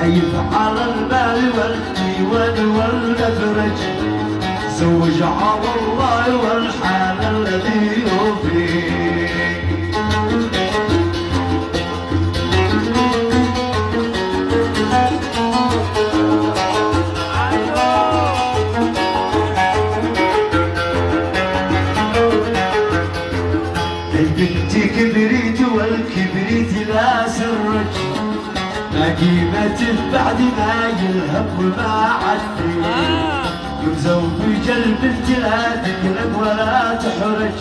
يفعل المال والديوان والأفرج زوج على الله والحال الذي يوفيه. بنتي كبريت والكبريت لا سرج ما قيمته بعد ما يلهب وما عدي مزوج البنت لا تقلق ولا تحرج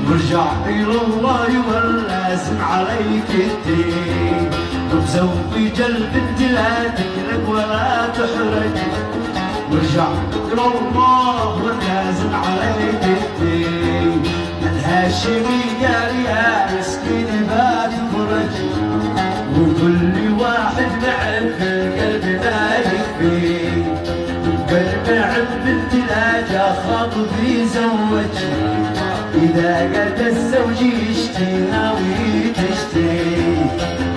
وارجع الى الله واللازم عليك الدين مزوج البنت لا تقلق ولا تحرج وارجع الى الله واللازم عليك الدين. الهاشمي قال يا مسكين ما تفرج وكل واحد معك في القلب ما يكفي والمعب بنت لا خاطبي زوج إذا قد الزوج يشتي ناوي تشتي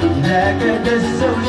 إذا قد الزوج